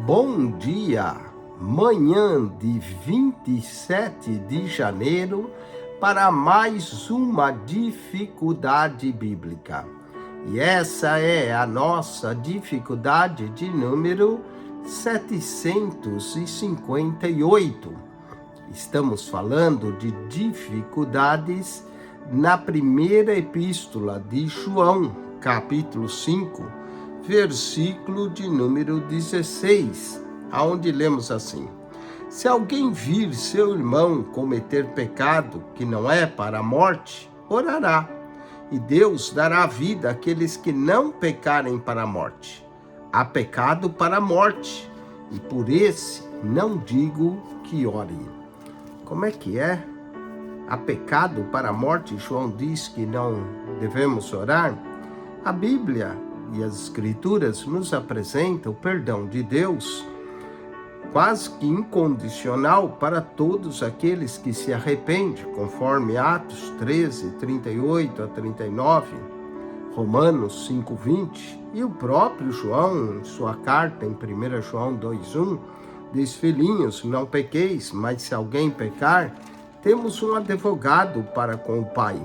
Bom dia, manhã de 27 de janeiro, para mais uma dificuldade bíblica. E essa é a nossa dificuldade de número 758. Estamos falando de dificuldades na primeira epístola de João, capítulo 5, versículo de número 16, aonde lemos assim: se alguém vir seu irmão cometer pecado que não é para a morte, orará, e Deus dará vida àqueles que não pecarem para a morte. Há pecado para a morte, e por esse não digo que orem. Como é que é? Há pecado para a morte, João diz que não devemos orar? A Bíblia e as Escrituras nos apresentam o perdão de Deus quase que incondicional para todos aqueles que se arrependem, conforme Atos 13, 38 a 39, Romanos 5, 20, e o próprio João, em sua carta, em 1 João 2,1, diz: filhinhos, não pequeis, mas se alguém pecar, temos um advogado para com o Pai.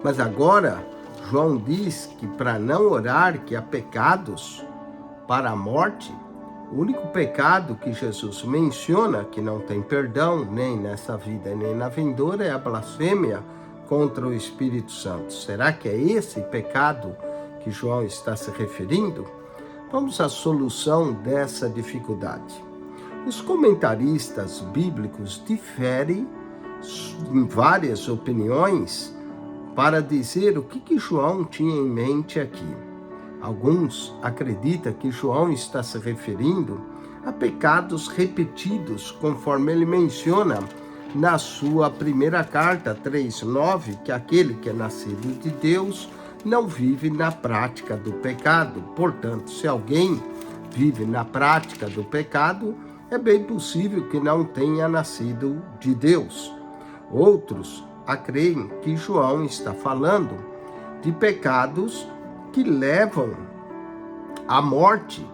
Mas agora, João diz que para não orar, que há pecados para a morte. O único pecado que Jesus menciona, que não tem perdão, nem nessa vida, nem na vindoura, é a blasfêmia contra o Espírito Santo. Será que é esse pecado que João está se referindo? Vamos à solução dessa dificuldade. Os comentaristas bíblicos diferem em várias opiniões para dizer o que João tinha em mente aqui. Alguns acreditam que João está se referindo a pecados repetidos, conforme ele menciona na sua primeira carta, 3:9, que aquele que é nascido de Deus não vive na prática do pecado. Portanto, se alguém vive na prática do pecado, é bem possível que não tenha nascido de Deus. Outros creem que João está falando de pecados que levam à morte,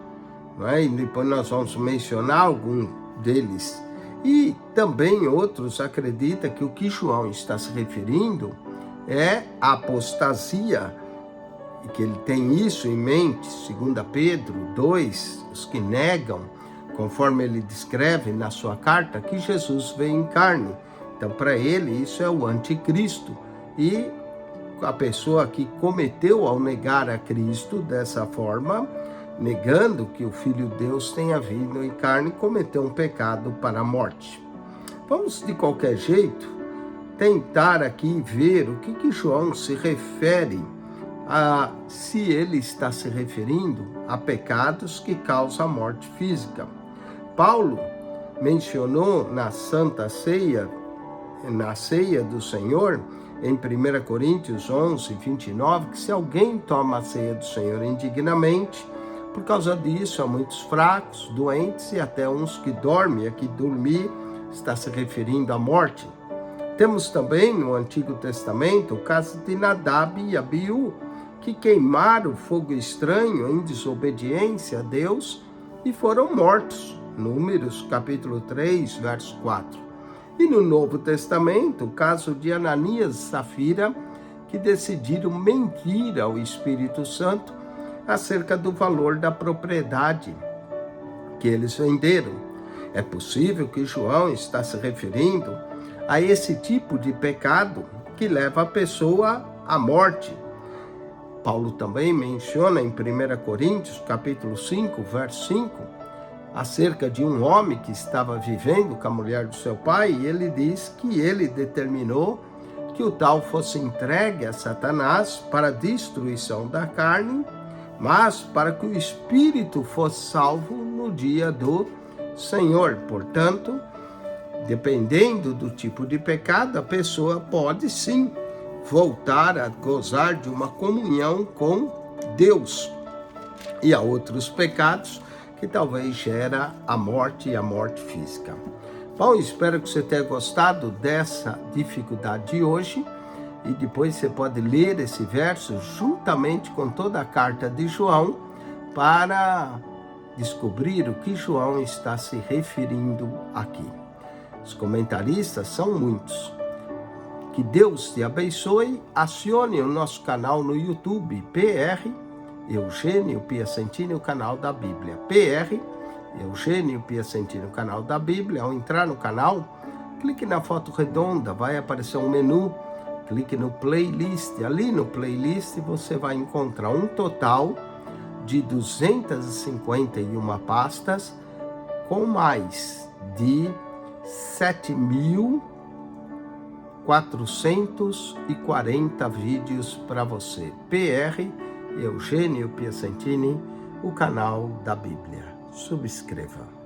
não é? E depois nós vamos mencionar algum deles. E também outros acreditam que o que João está se referindo é a apostasia, e que ele tem isso em mente, 2 Pedro 2, os que negam, conforme ele descreve na sua carta, que Jesus veio em carne. Então, para ele, isso é o anticristo. E a pessoa que cometeu ao negar a Cristo dessa forma, negando que o Filho de Deus tenha vindo em carne, cometeu um pecado para a morte. Vamos, de qualquer jeito, tentar aqui ver o que João se refere se ele está se referindo a pecados que causam a morte física. Paulo mencionou na Santa Ceia, na ceia do Senhor, em 1 Coríntios 11, 29, que se alguém toma a ceia do Senhor indignamente, por causa disso há muitos fracos, doentes e até uns que dormem. Aqui dormir está se referindo à morte. Temos também no Antigo Testamento o caso de Nadab e Abiú, que queimaram fogo estranho em desobediência a Deus e foram mortos. Números capítulo 3, verso 4. E no Novo Testamento, o caso de Ananias e Safira, que decidiram mentir ao Espírito Santo acerca do valor da propriedade que eles venderam. É possível que João está se referindo a esse tipo de pecado que leva a pessoa à morte. Paulo também menciona em 1 Coríntios, capítulo 5, verso 5, acerca de um homem que estava vivendo com a mulher do seu pai, e ele diz que ele determinou que o tal fosse entregue a Satanás para a destruição da carne, mas para que o espírito fosse salvo no dia do Senhor. Portanto, dependendo do tipo de pecado, a pessoa pode sim voltar a gozar de uma comunhão com Deus. E há outros pecados que talvez gera a morte e a morte física. Bom, espero que você tenha gostado dessa dificuldade de hoje, e depois você pode ler esse verso juntamente com toda a carta de João para descobrir o que João está se referindo aqui. Os comentaristas são muitos. Que Deus te abençoe. Acione o nosso canal no YouTube, PR Eugênio Piacentini, o canal da Bíblia. PR Eugênio Piacentini, o canal da Bíblia. Ao entrar no canal, clique na foto redonda, vai aparecer um menu. Clique no playlist. Ali no playlist você vai encontrar um total de 251 pastas com mais de 7.440 vídeos para você. PR Eugênio Piacentini, o canal da Bíblia. Subscreva.